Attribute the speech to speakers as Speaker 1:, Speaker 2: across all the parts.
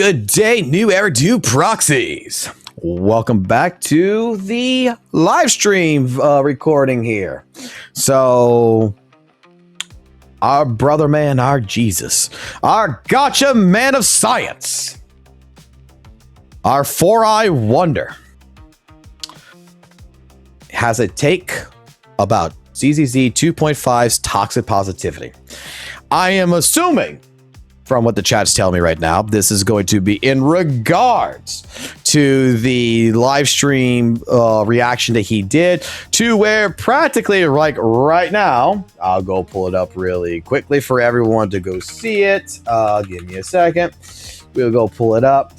Speaker 1: Good day, New Era 2 proxies. Welcome back to the live stream recording here. So, our brother man, our Jesus, our gotcha man of science, our four-eye wonder, has a take about ZZZ 2.5's toxic positivity. I am assuming, from what the chat's telling me right now, this is going to be in regards to the live stream reaction that he did, to where practically like right now, I'll go pull it up really quickly for everyone to go see it. Give me a second. We'll go pull it up.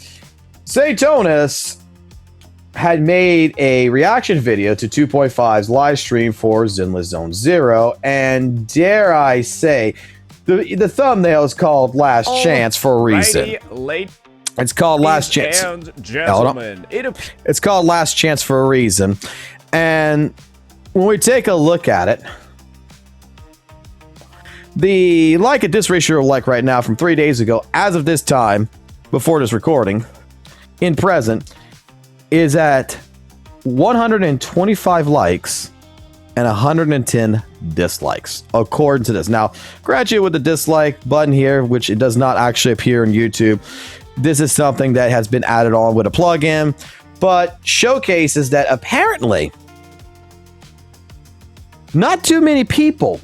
Speaker 1: Zaytonis had made a reaction video to 2.5's live stream for Zenless Zone Zero, and dare I say, the thumbnail is called Last Chance for a reason. It's called Last Chance. Gentlemen, it's called Last Chance for a reason. And when we take a look at it, the like and dis ratio like right now from 3 days ago, as of this time, before this recording, in present, is at 125 likes and 110 dislikes according to this. Now, granted, with the dislike button here, which it does not actually appear on YouTube, this is something that has been added on with a plugin, but showcases that apparently not too many people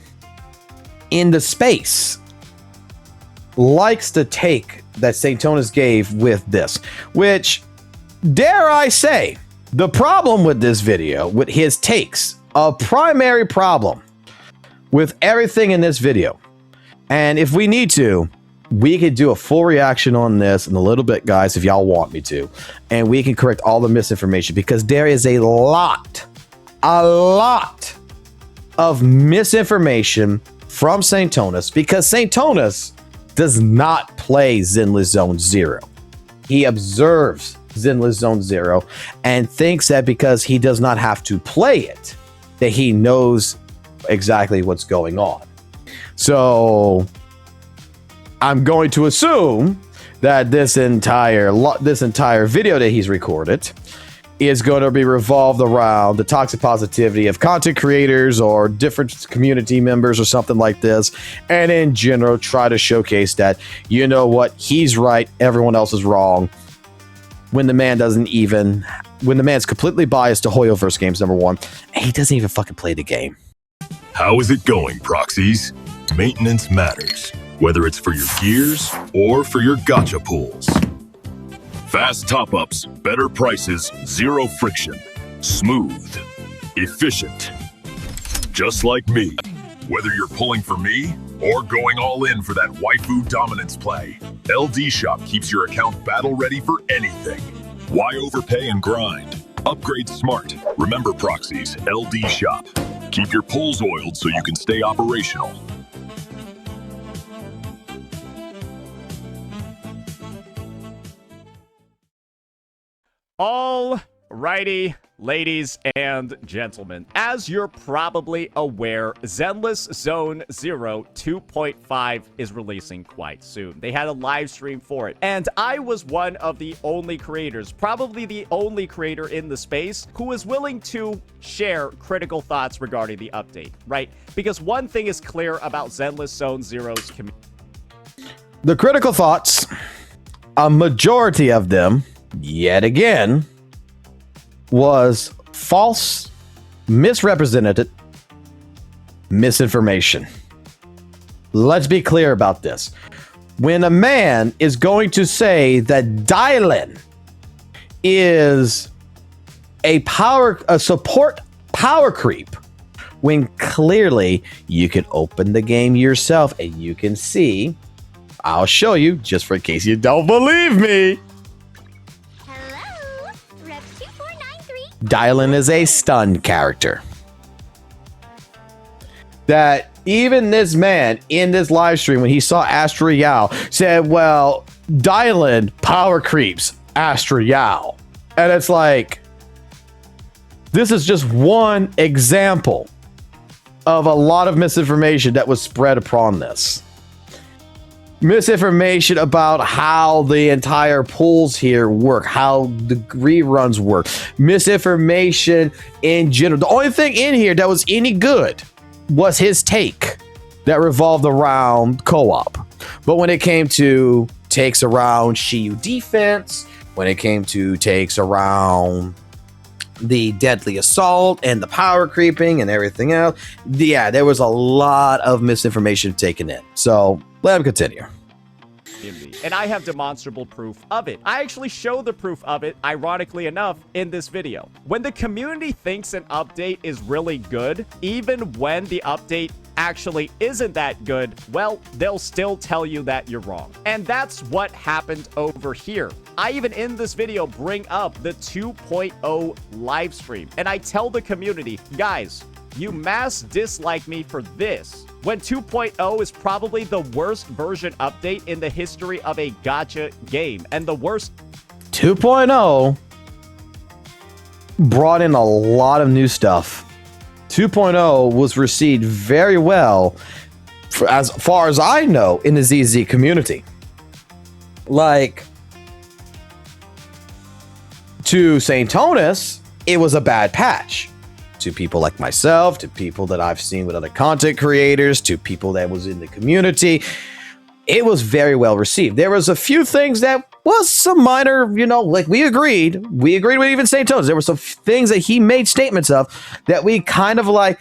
Speaker 1: in the space likes the take that Zaytonis gave with this, which, dare I say, the problem with this video, with his takes, a primary problem with everything in this video, and if we need to, we could do a full reaction on this in a little bit, guys, if y'all want me to, and we can correct all the misinformation, because there is a lot of misinformation from Zaytonis, because Zaytonis does not play Zenless Zone Zero. He observes Zenless Zone Zero and thinks that because he does not have to play it, that he knows exactly what's going on. So I'm going to assume that this entire video that he's recorded is going to be revolved around the toxic positivity of content creators or different community members or something like this, and in general try to showcase that, you know what, he's right, everyone else is wrong, when the man's completely biased to Hoyoverse games, number one, and he doesn't even fucking play the game.
Speaker 2: How is it going, proxies? Maintenance matters, whether it's for your gears or for your gacha pools. Fast top-ups, better prices, zero friction, smooth, efficient. Just like me, whether you're pulling for me or going all in for that waifu dominance play, LDSHOP keeps your account battle ready for anything. Why overpay and grind? Upgrade smart. Remember, proxies, LDSHOP. Keep your pulls oiled so you can stay operational.
Speaker 3: Alrighty, ladies and gentlemen, as you're probably aware, Zenless Zone Zero 2.5 is releasing quite soon. They had a live stream for it, and I was one of the only creators, probably the only creator in the space, who was willing to share critical thoughts regarding the update, right? Because one thing is clear about Zenless Zone Zero's community.
Speaker 1: The critical thoughts, a majority of them, yet again, was false, misrepresented misinformation. Let's be clear about this. When a man is going to say that Dylan is a support power creep, when clearly you can open the game yourself and you can see, I'll show you just for in case you don't believe me. Dylan is a stun character. That even this man in this live stream, when he saw Astra Yao, said, well, Dylan power creeps Astra Yao. And it's like, this is just one example of a lot of misinformation that was spread upon this. misinformation about how the entire pools here work, how the reruns work, misinformation in general. The only thing in here that was any good was his take that revolved around co-op. But when it came to takes around Shiyu defense, when it came to takes around the deadly assault and the power creeping and everything else, yeah, there was a lot of misinformation taken in. So let him continue.
Speaker 3: And I have demonstrable proof of it. I actually show the proof of it, ironically enough, in this video. When the community thinks an update is really good, even when the update actually isn't that good, well, they'll still tell you that you're wrong. And that's what happened over here. I even in this video bring up the 2.0 live stream, and I tell the community, guys, you mass dislike me for this, when 2.0 is probably the worst version update in the history of a gacha game, and the worst.
Speaker 1: 2.0 brought in a lot of new stuff. 2.0 was received very well, as far as I know, in the ZZ community. Like, to St. Tonus, it was a bad patch. To people like myself, to people that I've seen with other content creators, to people that was in the community, it was very well received. There was a few things that was some minor, like we agreed with even St. Tonus. There were some things that he made statements of that we kind of like,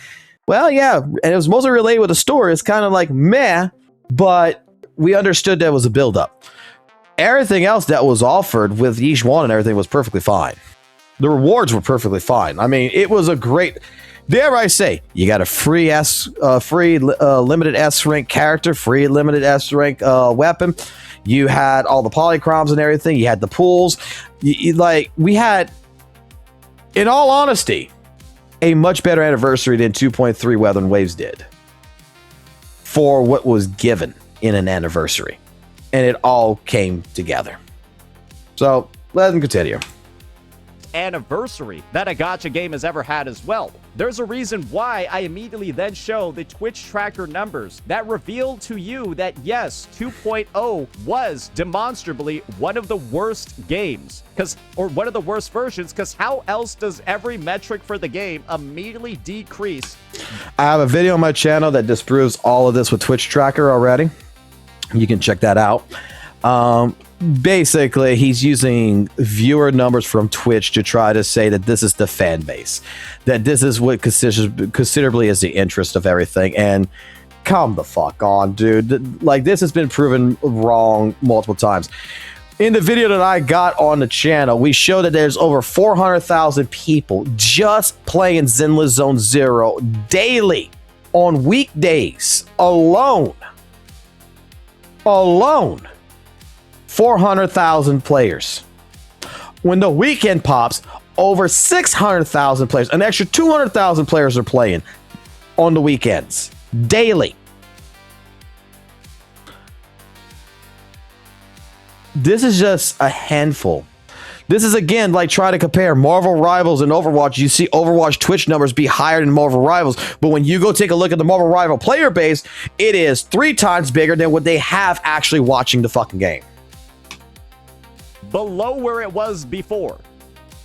Speaker 1: well, yeah, and it was mostly related with the story. It's kind of like meh, but we understood that was a build-up. Everything else that was offered with each one and everything was perfectly fine. The rewards were perfectly fine. I mean, it was a great, dare I say, you got a free limited S rank character, free limited S rank weapon. You had all the polychroms and everything. You had the pools. We had, in all honesty, a much better anniversary than 2.3 Weather and Waves did for what was given in an anniversary. And it all came together. So let them continue.
Speaker 3: Anniversary that a gacha game has ever had as well. There's a reason why I immediately then show the Twitch tracker numbers that reveal to you that yes, 2.0 was demonstrably one of the worst games, or one of the worst versions, because how else does every metric for the game immediately decrease?
Speaker 1: I have a video on my channel that disproves all of this with Twitch tracker already. You can check that out. Basically, he's using viewer numbers from Twitch to try to say that this is the fan base, that this is what considerably is the interest of everything. And come the fuck on, dude. Like, this has been proven wrong multiple times. In the video that I got on the channel, we show that there's over 400,000 people just playing Zenless Zone Zero daily on weekdays alone. 400,000 players. When the weekend pops, over 600,000 players, an extra 200,000 players are playing on the weekends daily. This is just a handful. This is, again, like trying to compare Marvel Rivals and Overwatch. You see Overwatch Twitch numbers be higher than Marvel Rivals, but when you go take a look at the Marvel Rival player base, it is 3 times bigger than what they have actually watching the fucking game.
Speaker 3: Below where it was before.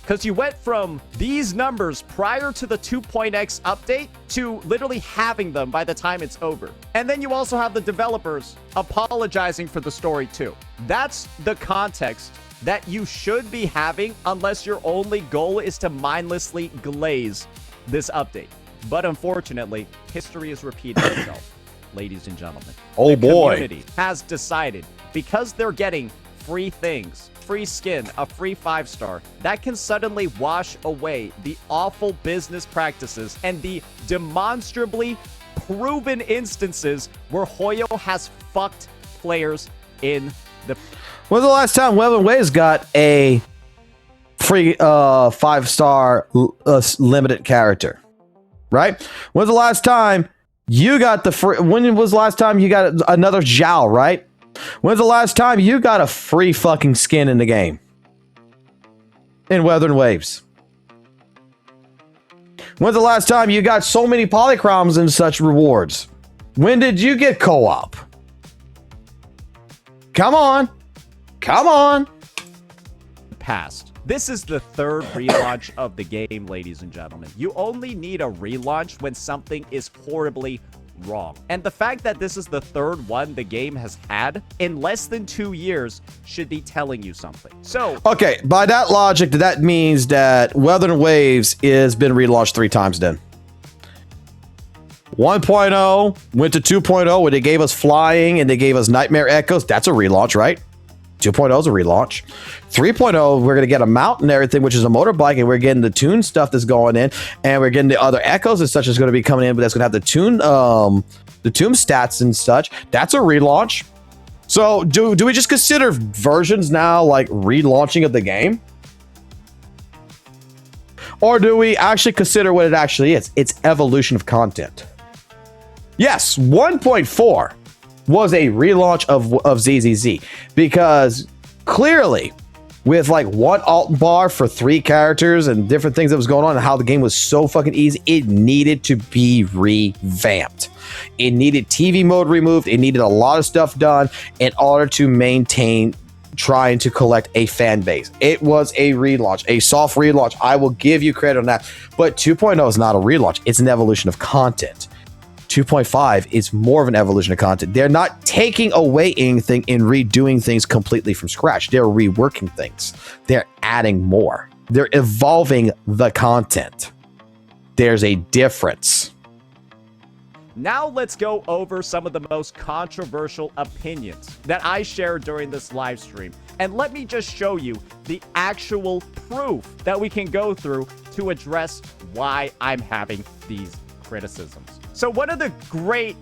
Speaker 3: Because you went from these numbers prior to the 2.x update to literally having them by the time it's over. And then you also have the developers apologizing for the story too. That's the context that you should be having unless your only goal is to mindlessly glaze this update. But unfortunately, history is repeating itself, ladies and gentlemen.
Speaker 1: Oh boy.
Speaker 3: The community has decided, because they're getting free things, free skin, a free 5-star, that can suddenly wash away the awful business practices and the demonstrably proven instances where Hoyo has fucked players in the...
Speaker 1: When's the last time Weather and Waves got a free 5-star limited character? Right? When's the last time you got the free... When was the last time you got another Zhao, right? When's the last time you got a free fucking skin in the game? In Weather and Waves. When's the last time you got so many polychroms and such rewards? When did you get co-op? Come on. Come on.
Speaker 3: Past. This is the third relaunch of the game, ladies and gentlemen. You only need a relaunch when something is horribly wrong. And the fact that this is the third one the game has had in less than 2 years should be telling you something. So,
Speaker 1: okay, by that logic, that means that Weather and Waves has been relaunched 3 times then. 1.0 went to 2.0 where they gave us flying and they gave us Nightmare Echoes. That's a relaunch, right? 2.0 is a relaunch. 3.0, we're going to get a mount and everything, which is a motorbike, and we're getting the tune stuff that's going in, and we're getting the other echoes and such is going to be coming in, but that's going to have the tune stats and such. That's a relaunch. So do we just consider versions now like relaunching of the game? Or do we actually consider what it actually is? It's evolution of content. Yes, 1.4 was a relaunch of ZZZ, because clearly with like one alt bar for 3 characters and different things that was going on and how the game was so fucking easy, it needed to be revamped. It needed TV mode removed. It needed a lot of stuff done in order to maintain trying to collect a fan base. It was a relaunch, a soft relaunch. I will give you credit on that. But 2.0 is not a relaunch. It's an evolution of content. 2.5 is more of an evolution of content. They're not taking away anything and redoing things completely from scratch. They're reworking things. They're adding more. They're evolving the content. There's a difference.
Speaker 3: now let's go over some of the most controversial opinions that I shared during this live stream. And let me just show you the actual proof that we can go through to address why I'm having these criticisms. So one of the great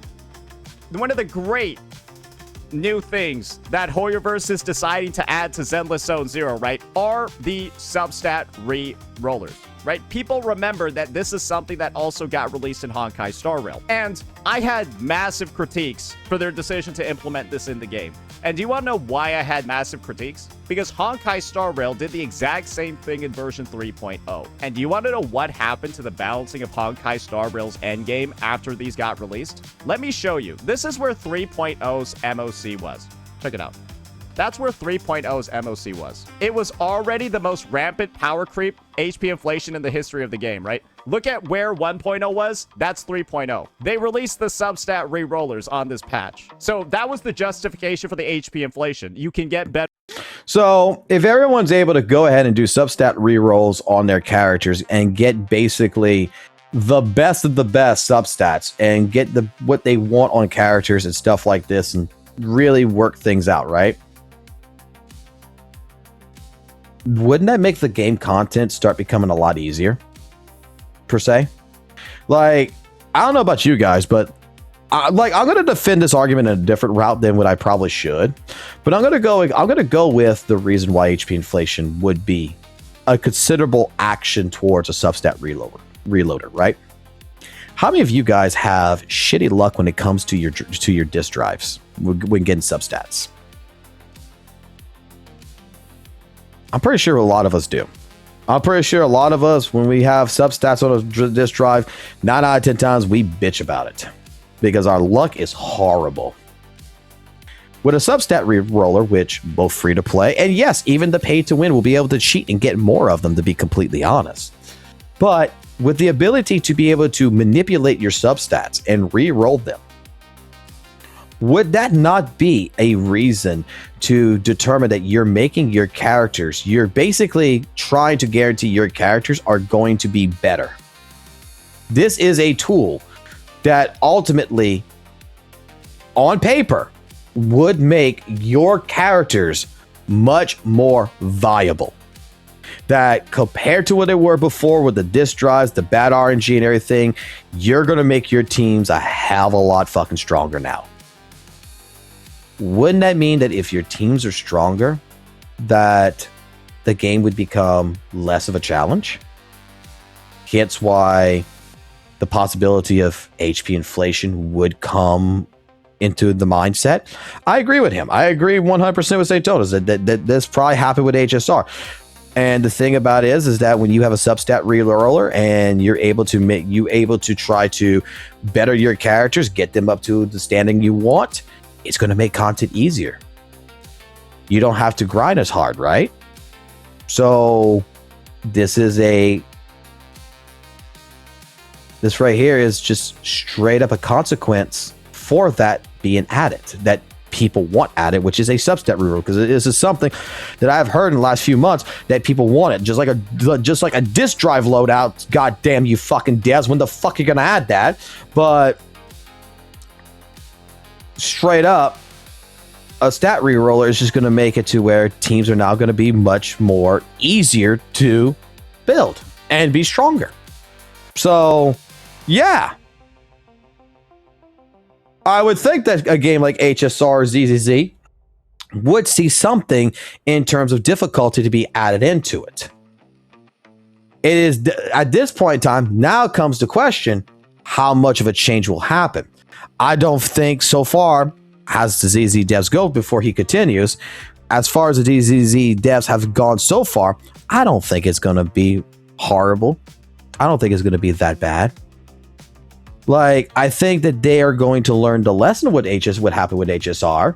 Speaker 3: new things that Hoyoverse is deciding to add to Zenless Zone Zero, right, are the substat re-rollers, right? People remember that this is something that also got released in Honkai Star Rail. And I had massive critiques for their decision to implement this in the game. And do you want to know why I had massive critiques? Because Honkai Star Rail did the exact same thing in version 3.0. And do you want to know what happened to the balancing of Honkai Star Rail's endgame after these got released? Let me show you. This is where 3.0's MOC was. Check it out. That's where 3.0's MOC was. It was already the most rampant power creep, HP inflation in the history of the game, right? Look at where 1.0 was. That's 3.0. They released the substat re-rollers on this patch. So that was the justification for the HP inflation. You can get better.
Speaker 1: So if everyone's able to go ahead and do substat re-rolls on their characters and get basically the best of the best substats and get what they want on characters and stuff like this and really work things out, right? Wouldn't that make the game content start becoming a lot easier, per se? Like, I don't know about you guys, but I'm going to defend this argument in a different route than what I probably should. But I'm going to go with the reason why HP inflation would be a considerable action towards a substat reloader, right? How many of you guys have shitty luck when it comes to your disk drives when getting substats? I'm pretty sure a lot of us do. I'm pretty sure a lot of us, when we have substats on a disk drive, 9 out of 10 times we bitch about it because our luck is horrible. With a substat re-roller, which both free to play, and yes, even the pay to win will be able to cheat and get more of them, to be completely honest. But with the ability to be able to manipulate your substats and re-roll them, would that not be a reason to determine that you're making your characters, you're basically trying to guarantee your characters are going to be better? This is a tool that ultimately, on paper, would make your characters much more viable. That compared to what they were before with the disk drives, the bad RNG and everything, you're going to make your teams a hell of a lot fucking stronger now. Wouldn't that mean that if your teams are stronger, that the game would become less of a challenge? Hence why the possibility of HP inflation would come into the mindset. I agree with him. I agree 100% with Saytonis that this probably happened with HSR. And the thing about it is that when you have a substat re-roller and you're able to try to better your characters, get them up to the standing you want, it's going to make content easier. you don't have to grind as hard, right? So this right here is just straight up a consequence for that being added, that people want added, which is a substat reroll, because this is something that I've heard in the last few months that people want it, just like a disk drive loadout. God damn you fucking devs, when the fuck are you gonna add that? But straight up, a stat reroller is just gonna make it to where teams are now gonna be much more easier to build and be stronger. So yeah, I would think that a game like HSR or ZZZ would see something in terms of difficulty to be added into it. It is at this point in time, now comes the question, how much of a change will happen? I don't think so far, as the ZZ devs go before he continues, as far as the ZZ devs have gone so far, I don't think it's going to be horrible. I don't think it's going to be that bad. Like, I think that they are going to learn the lesson of what happened with HSR.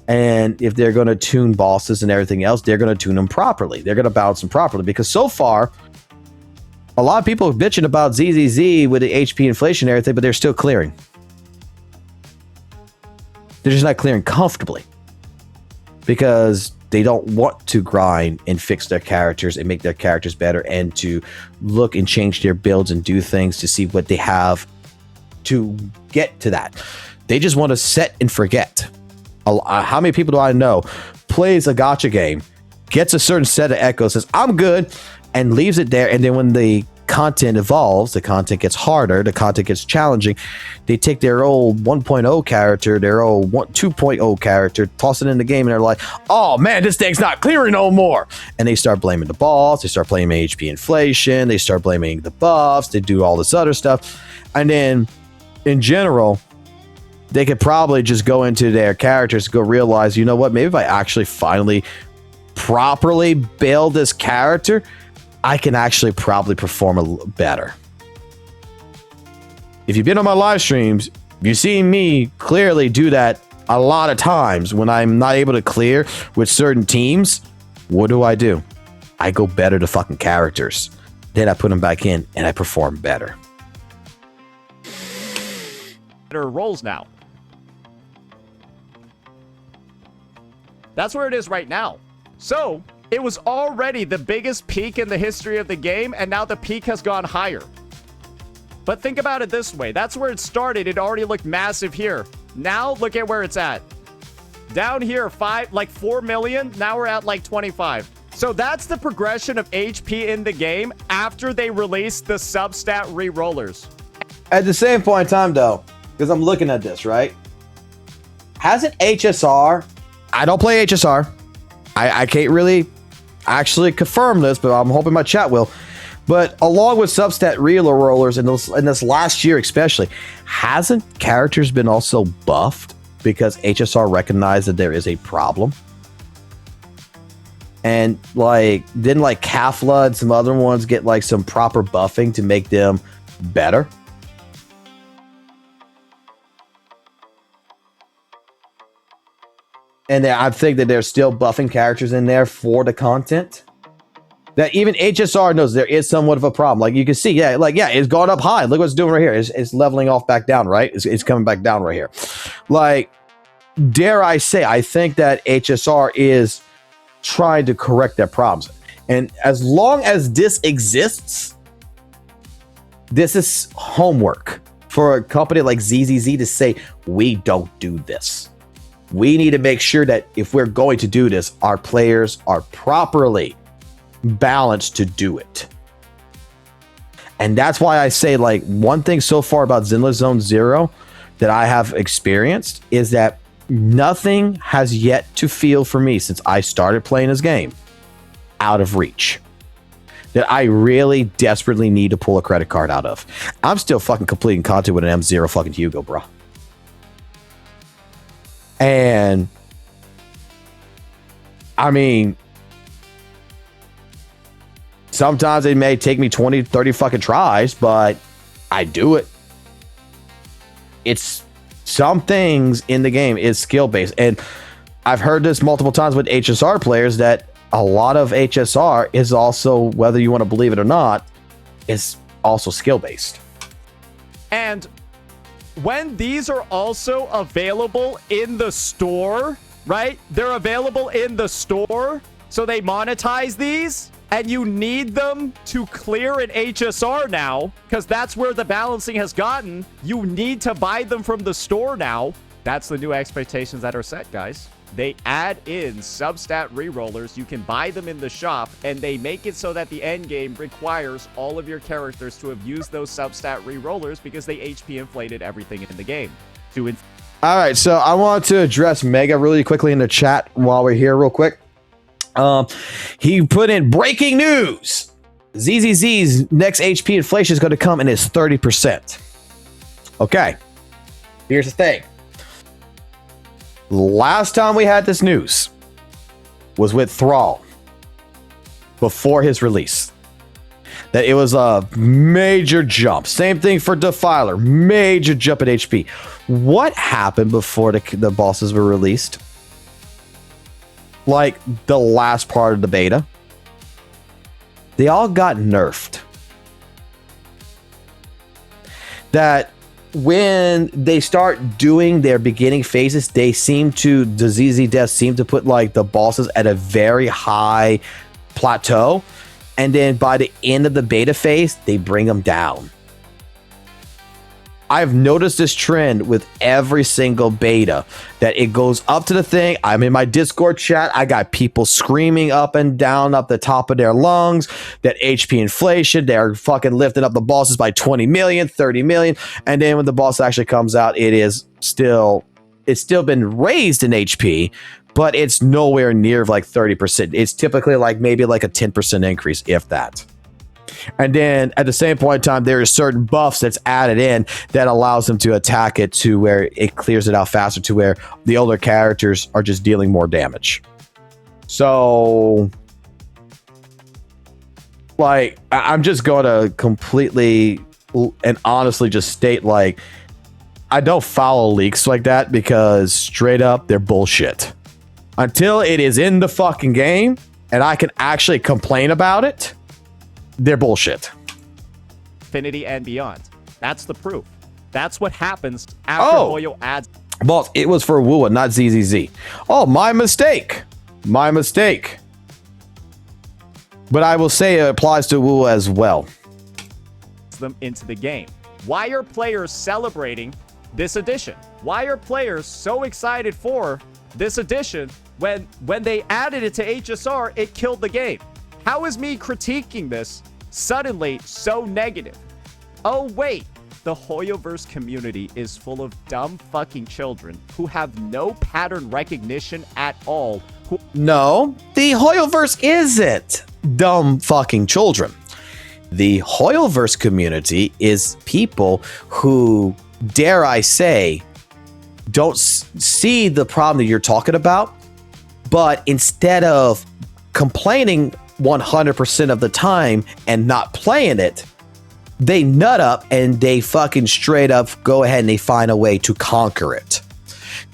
Speaker 1: And if they're going to tune bosses and everything else, they're going to tune them properly. They're going to balance them properly. Because so far, a lot of people are bitching about ZZZ with the HP inflation and everything, but they're still clearing. They're just not clearing comfortably. Because they don't want to grind and fix their characters and make their characters better and to look and change their builds and do things to see what they have to get to that. They just want to set and forget. How many people do I know plays a gacha game, gets a certain set of echoes, says I'm good, and leaves it there, and then when the content evolves, the content gets harder, the content gets challenging, they take their old 1.0 character, their old 2.0 character, toss it in the game, and they're like, oh man, this thing's not clearing no more. And they start blaming the boss, they start blaming HP inflation, they start blaming the buffs, they do all this other stuff. And then in general, they could probably just go into their characters, go realize, you know what, maybe if I actually finally properly build this character, I can actually probably perform a little better. If you've been on my live streams, you've seen me clearly do that a lot of times. When I'm not able to clear with certain teams, what do? I go better to fucking characters. Then I put them back in and I perform better.
Speaker 3: Better rolls now. That's where it is right now. So it was already the biggest peak in the history of the game, and now the peak has gone higher. But think about it this way. That's where it started. It already looked massive here. Now look at where it's at. Down here, 4 million. Now we're at like 25. So that's the progression of HP in the game after they released the substat re-rollers.
Speaker 1: At the same point in time, though, because I'm looking at this, right? Hasn't HSR... I don't play HSR. I can't really actually confirm this, but I'm hoping my chat will. But along with substat re-rollers in this last year especially, hasn't characters been also buffed because HSR recognized that there is a problem? And didn't Kafla and some other ones get some proper buffing to make them better? And I think that there's still buffing characters in there for the content. That even HSR knows there is somewhat of a problem. You can see, it's gone up high. Look what it's doing right here. It's leveling off back down, right? It's coming back down right here. Dare I say, I think that HSR is trying to correct their problems. And as long as this exists, this is homework for a company like ZZZ to say, we don't do this. We need to make sure that if we're going to do this, our players are properly balanced to do it. And that's why I say, one thing so far about Zenless Zone Zero that I have experienced is that nothing has yet to feel for me since I started playing this game out of reach. That I really desperately need to pull a credit card out of. I'm still fucking completing content with an M0 fucking Hugo, bro. And I mean, sometimes it may take me 20, 30 fucking tries, but I do it. It's some things in the game is skill based. And I've heard this multiple times with HSR players that a lot of HSR is also, whether you want to believe it or not, is also skill-based.
Speaker 3: And when these are also available in the store, right? They're available in the store, so they monetize these, and you need them to clear an HSR now, because that's where the balancing has gotten. You need to buy them from the store now. That's the new expectations that are set, guys. They add in substat rerollers. You can buy them in the shop, and they make it so that the end game requires all of your characters to have used those substat rerollers because they HP inflated everything in the game.
Speaker 1: All right, so I want to address Mega really quickly in the chat while we're here real quick. He put in breaking news. ZZZ's next HP inflation is going to come and it's 30%. Okay, here's the thing. Last time we had this news was with Thrall before his release. That it was a major jump. Same thing for Defiler. Major jump in HP. What happened before the bosses were released? Like the last part of the beta. They all got nerfed. That when they start doing their beginning phases, they seem to, the ZZ devs seem to put like the bosses at a very high plateau. And then by the end of the beta phase, they bring them down. I've noticed this trend with every single beta that it goes up to the thing. I'm in my Discord chat. I got people screaming up and down up the top of their lungs that HP inflation, they're fucking lifting up the bosses by 20 million, 30 million. And then when the boss actually comes out, it's still been raised in HP, but it's nowhere near like 30%. It's typically like maybe like a 10% increase, if that. And then at the same point in time, there are certain buffs that's added in that allows them to attack it to where it clears it out faster, to where the older characters are just dealing more damage. So, like, I'm just going to completely and honestly just state, like, I don't follow leaks like that because straight up, they're bullshit. Until it is in the fucking game and I can actually complain about it, they're bullshit.
Speaker 3: Infinity and beyond. That's the proof. That's what happens after Hoyo adds.
Speaker 1: Well, it was for Wua, not ZZZ. Oh, my mistake. My mistake. But I will say it applies to Wua as well.
Speaker 3: Them into the game. Why are players celebrating this edition? Why are players so excited for this edition when they added it to HSR, it killed the game? How is me critiquing this suddenly so negative? Oh, wait. The Hoyoverse community is full of dumb fucking children who have no pattern recognition at all.
Speaker 1: No, the Hoyoverse isn't dumb fucking children. The Hoyoverse community is people who, dare I say, don't see the problem that you're talking about, but instead of complaining 100% of the time and not playing it, they nut up and they fucking straight up go ahead and they find a way to conquer it.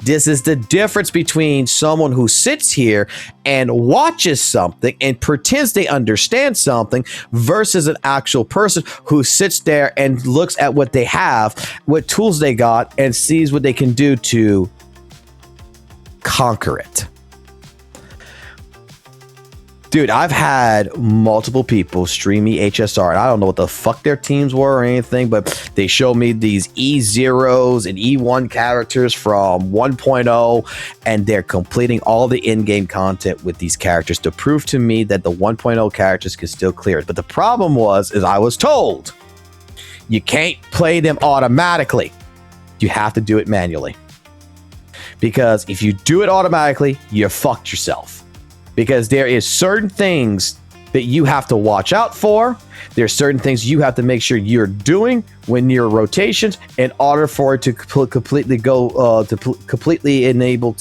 Speaker 1: This is the difference between someone who sits here and watches something and pretends they understand something versus an actual person who sits there and looks at what they have, what tools they got, and sees what they can do to conquer it. Dude, I've had multiple people stream me HSR, and I don't know what the fuck their teams were or anything, but they showed me these E0s and E1 characters from 1.0, and they're completing all the in-game content with these characters to prove to me that the 1.0 characters can still clear it. But the problem is I was told you can't play them automatically. You have to do it manually. Because if you do it automatically, you fucked yourself. Because there is certain things that you have to watch out for. There's certain things you have to make sure you're doing when you're rotations in order for it to completely go completely enable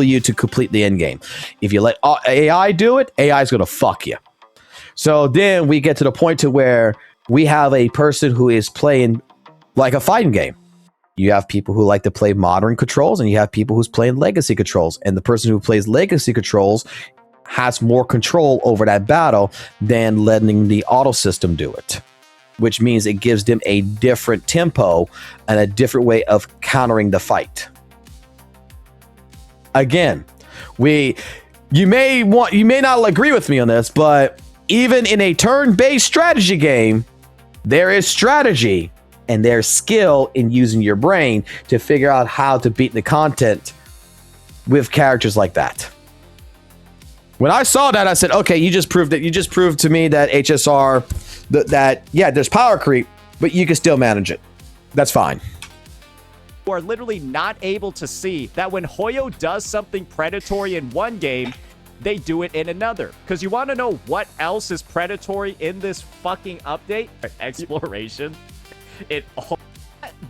Speaker 1: you to complete the end game. If you let AI do it, AI is going to fuck you. So then we get to the point to where we have a person who is playing like a fighting game. You have people who like to play modern controls, and you have people who's playing legacy controls. And the person who plays legacy controls has more control over that battle than letting the auto system do it, which means it gives them a different tempo and a different way of countering the fight. Again, you may not agree with me on this, but even in a turn-based strategy game, there is strategy and there's skill in using your brain to figure out how to beat the content with characters like that. When I saw that, I said, okay, you just proved to me that HSR, that yeah, there's power creep, but you can still manage it. That's fine.
Speaker 3: You are literally not able to see that when Hoyo does something predatory in one game, they do it in another. Because you want to know what else is predatory in this fucking update? Exploration. It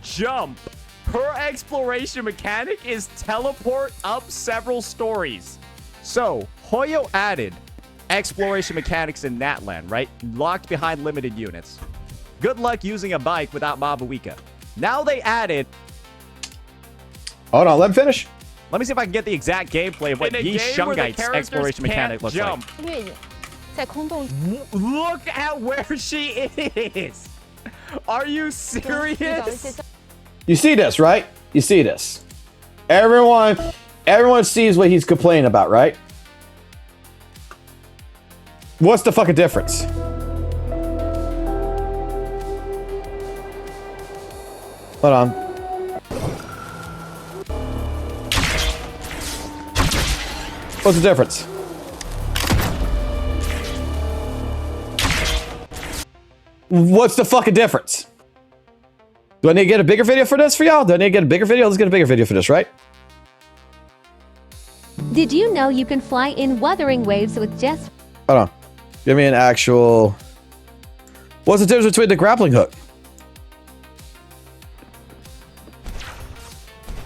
Speaker 3: jump. Her exploration mechanic is teleport up several stories. So, Hoyo added exploration mechanics in Natlan, right? Locked behind limited units. Good luck using a bike without Mabuika. Now they added...
Speaker 1: Hold on, let me finish.
Speaker 3: Let me see if I can get the exact gameplay of what Yi Shungite's exploration mechanic looks like. Look at where she is! Are you serious?
Speaker 1: You see this, right? You see this. Everyone sees what he's complaining about, right? What's the fucking difference? Hold on. What's the difference? What's the fucking difference? Do I need to get a bigger video for this for y'all? Do I need to get a bigger video? Let's get a bigger video for this, right?
Speaker 4: Did you know you can fly in wuthering waves with just...
Speaker 1: Hold on. Give me an actual... What's the difference between the grappling hook?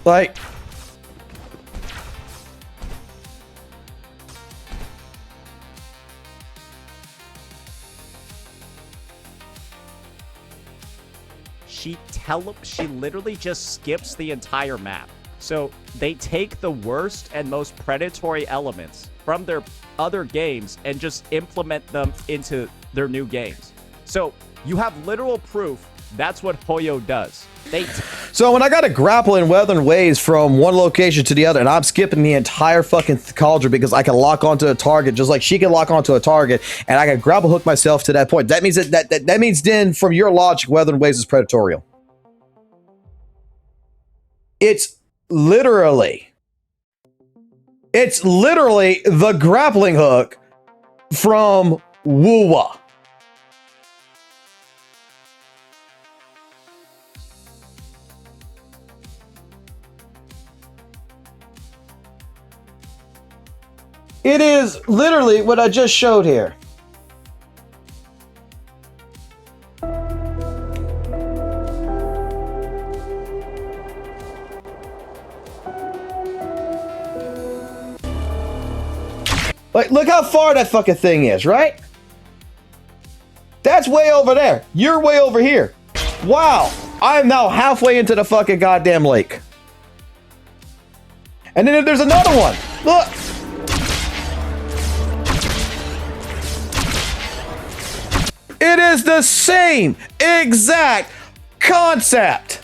Speaker 1: Like...
Speaker 3: She literally just skips the entire map. So they take the worst and most predatory elements from their other games and just implement them into their new games. So you have literal proof that's what Hoyo does.
Speaker 1: So when I got to grapple in weathering waves from one location to the other, and I'm skipping the entire fucking cauldron because I can lock onto a target just like she can lock onto a target, and I can grapple hook myself to that point. That means that means then, from your logic, weathering waves is predatorial. It's literally the grappling hook from Wuwa. It is literally what I just showed here. Like, look how far that fucking thing is, right? That's way over there. You're way over here. Wow. I am now halfway into the fucking goddamn lake. And then there's another one. Look. It is the same exact concept.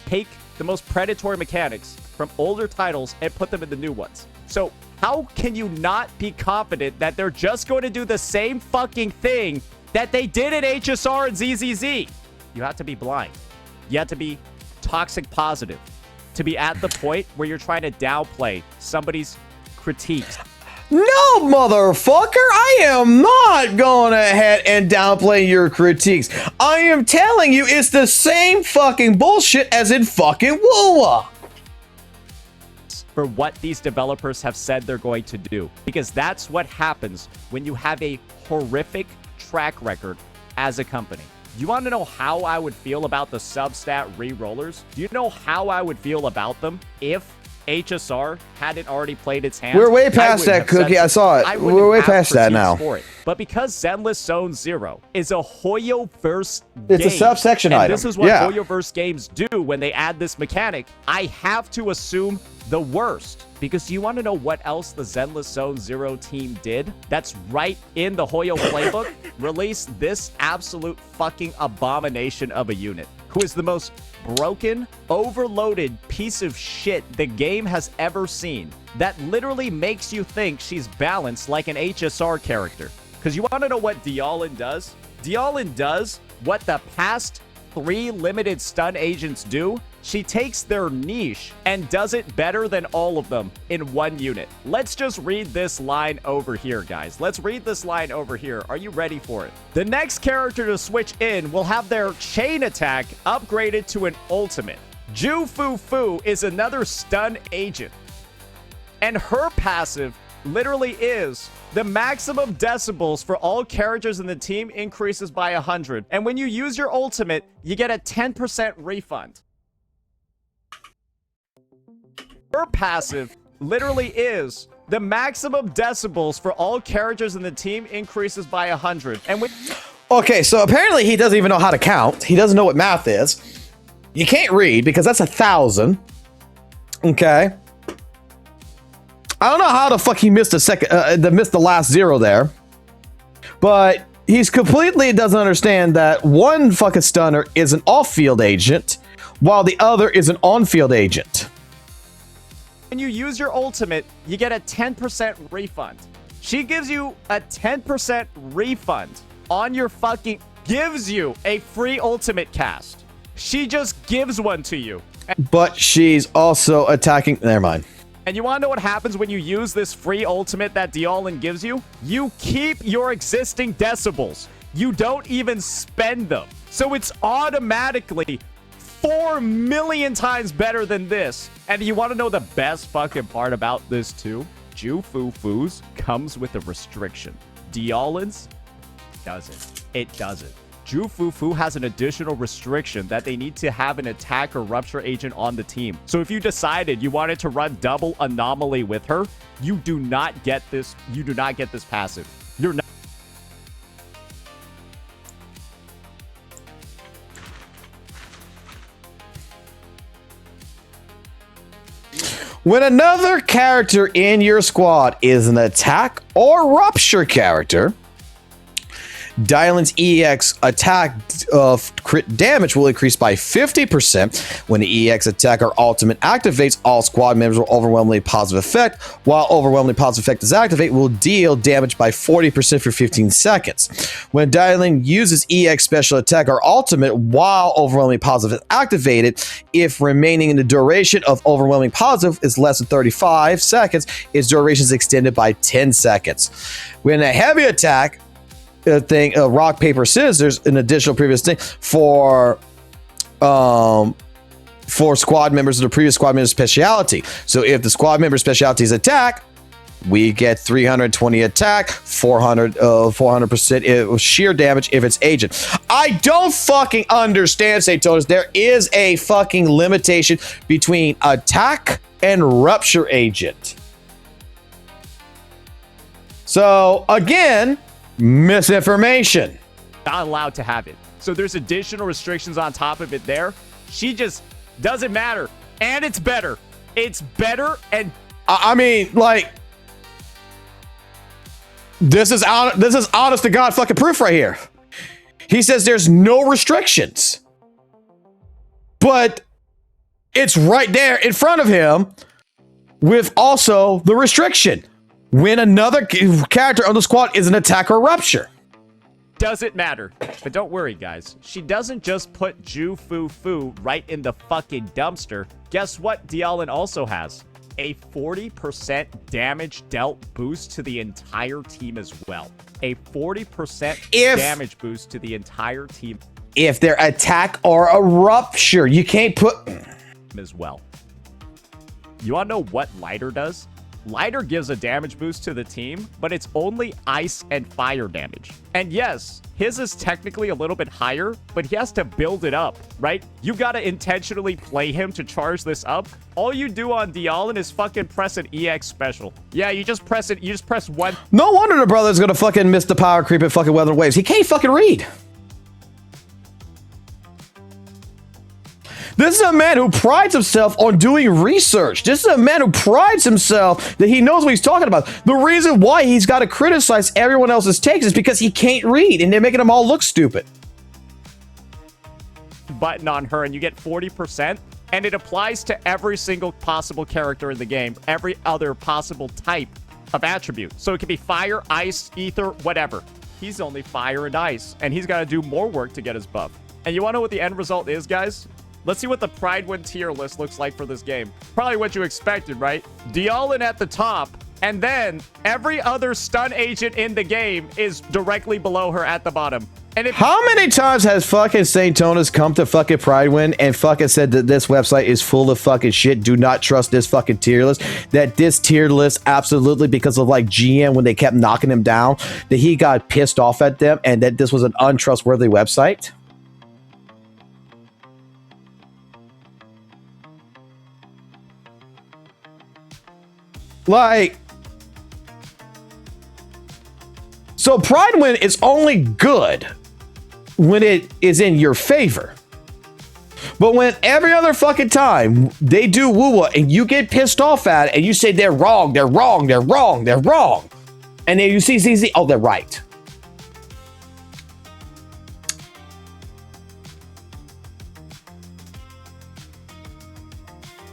Speaker 3: Take the most predatory mechanics from older titles and put them in the new ones. So how can you not be confident that they're just going to do the same fucking thing that they did in HSR and ZZZ? You have to be blind. You have to be toxic positive to be at the point where you're trying to downplay somebody's critiques.
Speaker 1: No, motherfucker, I am not going ahead and downplay your critiques. I am telling you it's the same fucking bullshit as in fucking Wuwa.
Speaker 3: For what these developers have said they're going to do. Because that's what happens when you have a horrific track record as a company. You want to know how I would feel about the substat re-rollers? Do you know how I would feel about them if HSR hadn't already played its hand,
Speaker 1: We're way past that, Cookie. I saw it. We're way past that now.
Speaker 3: But because Zenless Zone Zero is a Hoyoverse
Speaker 1: It's
Speaker 3: game,
Speaker 1: a subsection
Speaker 3: and
Speaker 1: item.
Speaker 3: this is what
Speaker 1: Yeah.
Speaker 3: Hoyoverse games do when they add this mechanic, I have to assume the worst. Because you want to know what else the Zenless Zone Zero team did? That's right in the Hoyo playbook. Release this absolute fucking abomination of a unit, who is the most broken, overloaded piece of shit the game has ever seen, that literally makes you think she's balanced like an HSR character. Because you want to know what Dialin does? Dialin does what the past 3 limited stun agents do. She takes their niche and does it better than all of them in one unit. Let's just read this line over here, guys. Let's read this line over here. Are you ready for it? The next character to switch in will have their chain attack upgraded to an ultimate. Ju Fu Fu is another stun agent, and her passive literally is the maximum decibels for all characters in the team increases by 100. And when you use your ultimate, you get a 10% refund. Her passive literally is the maximum decibels for all characters in the team increases by 100. And when...
Speaker 1: Okay, so apparently he doesn't even know how to count. He doesn't know what math is. You can't read because that's 1,000. Okay. I don't know how the fuck he missed missed the last zero there. But he's completely doesn't understand that one fucking stunner is an off-field agent while the other is an on-field agent.
Speaker 3: When you use your ultimate, you get a 10% refund. She gives you a 10% refund on your fucking... gives you a free ultimate cast. She just gives one to you.
Speaker 1: But she's also attacking... Never mind.
Speaker 3: And you want to know what happens when you use this free ultimate that Dialin gives you? You keep your existing decibels. You don't even spend them. So it's automatically 4 million times better than this. And you want to know the best fucking part about this too? Ju Fu Fu's comes with a restriction. Dialin's doesn't. It doesn't. Ju Fu Fu has an additional restriction that they need to have an attack or rupture agent on the team. So if you decided you wanted to run double anomaly with her, you do not get this. You do not get this passive. You're not.
Speaker 1: When another character in your squad is an attack or rupture character, Dylan's EX attack crit damage will increase by 50%. When the EX attack or ultimate activates, all squad members will overwhelmingly positive effect. While overwhelmingly positive effect is activated, will deal damage by 40% for 15 seconds. When Dylan uses EX special attack or ultimate while overwhelmingly positive is activated, if remaining in the duration of overwhelming positive is less than 35 seconds, its duration is extended by 10 seconds. When a heavy attack rock paper scissors, an additional previous thing for squad members of the previous squad member's specialty. So if the squad member's specialty is attack, we get 320 attack, 400% sheer damage if it's agent. I don't fucking understand, Satonis. There is a fucking limitation between attack and rupture agent. So again, misinformation.
Speaker 3: Not allowed to have it. So there's additional restrictions on top of it there. She just doesn't matter. And it's better. It's better. And
Speaker 1: I mean, like, this is honest to God fucking proof right here. He says there's no restrictions, but it's right there in front of him with also the restriction. When another character on the squad is an attack or rupture.
Speaker 3: Doesn't matter. But don't worry, guys. She doesn't just put Ju Fu Fu right in the fucking dumpster. Guess what Dialin also has? A 40% damage dealt boost to the entire team as well. A 40% damage boost to the entire team.
Speaker 1: If they're attack or a rupture, you can't put...
Speaker 3: as well. You want to know what Lighter does? Lighter gives a damage boost to the team, but it's only ice and fire damage. And yes, his is technically a little bit higher, but he has to build it up, right? You gotta intentionally play him to charge this up. All you do on Dialin is fucking press an EX special. Yeah, you just press it. You just press one.
Speaker 1: No wonder the brother's gonna fucking miss the power creep at fucking Weather Waves. He can't fucking read. This is a man who prides himself on doing research. This is a man who prides himself that he knows what he's talking about. The reason why he's got to criticize everyone else's takes is because he can't read, and they're making him all look stupid.
Speaker 3: Button on her, and you get 40%, and it applies to every single possible character in the game, every other possible type of attribute. So it could be fire, ice, ether, whatever. He's only fire and ice, and he's got to do more work to get his buff. And you want to know what the end result is, guys? Let's see what the Pride Win tier list looks like for this game. Probably what you expected, right? Dialin at the top, and then every other stun agent in the game is directly below her at the bottom. And if
Speaker 1: how many times has fucking St. Tonas come to fucking Pride Win and fucking said that this website is full of fucking shit? Do not trust this fucking tier list. That this tier list absolutely, because of like GM when they kept knocking him down, that he got pissed off at them and that this was an untrustworthy website? Like, so Pride Win is only good when it is in your favor. But when every other fucking time they do woo-woo and you get pissed off at it and you say they're wrong, they're wrong, they're wrong, they're wrong. And then you see ZZ, oh, they're right.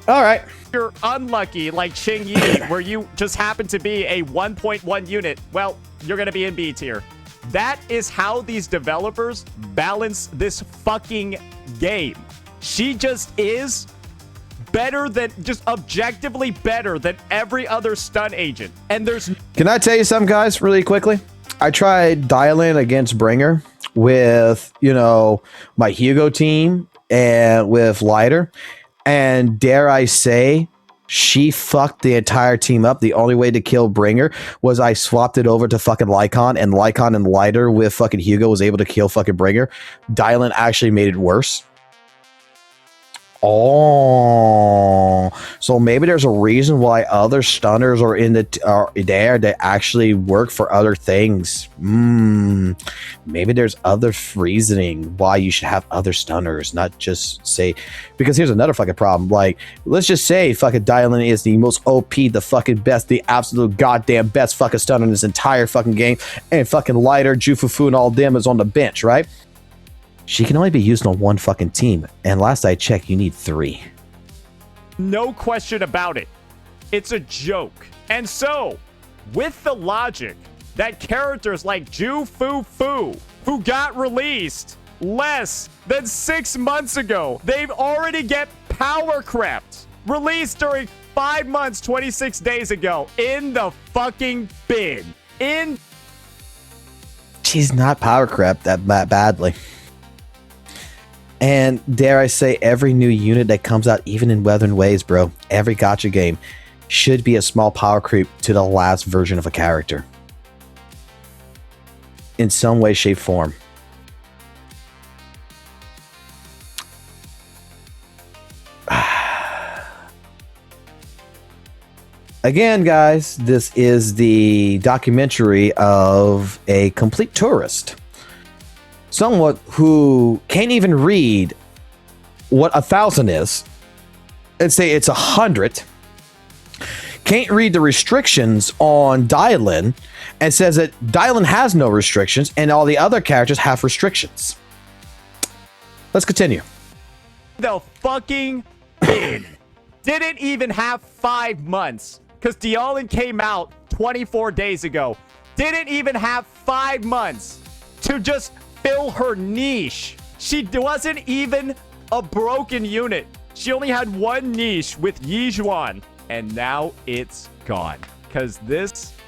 Speaker 1: All right.
Speaker 3: You're unlucky like Ching Yi, where you just happen to be a 1.1 unit, well, you're going to be in B tier. That is how these developers balance this fucking game. She just is better than, just objectively better than every other stun agent. And there's...
Speaker 1: Can I tell you something, guys, really quickly? I tried dialing against Bringer with, you know, my Hugo team and with Lighter. And dare I say, she fucked the entire team up. The only way to kill Bringer was I swapped it over to fucking Lycon, and Lycon and Lighter with fucking Hugo was able to kill fucking Bringer. Dylan actually made it worse. Oh, so maybe there's a reason why other stunners are in the are there that actually work for other things. Maybe there's other reasoning why you should have other stunners, not just say, because here's another fucking problem. Like, let's just say fucking Dylan is the most OP, the fucking best, the absolute goddamn best fucking stunner in this entire fucking game, and fucking Lighter, Jufufu, and all them is on the bench, right? She can only be used on one fucking team. And last I checked, you need 3.
Speaker 3: No question about it. It's a joke. And so, with the logic that characters like Jufufu, who got released less than 6 months ago, they've already get power crept. Released during 5 months, 26 days ago, in the fucking bin.
Speaker 1: She's not power crept that badly. And dare I say, every new unit that comes out, even in Weather and Waves, bro, every gacha game should be a small power creep to the last version of a character. In some way, shape, form. Again, guys, this is the documentary of a complete tourist. Someone who can't even read what 1,000 is and say it's 100, can't read the restrictions on Dylan and says that Dylan has no restrictions and all the other characters have restrictions. Let's continue.
Speaker 3: The fucking bin. Didn't even have 5 months because Dialin came out 24 days ago. Didn't even have 5 months to just fill her niche. She wasn't even a broken unit. She only had one niche with Yijuan, and now it's gone. Because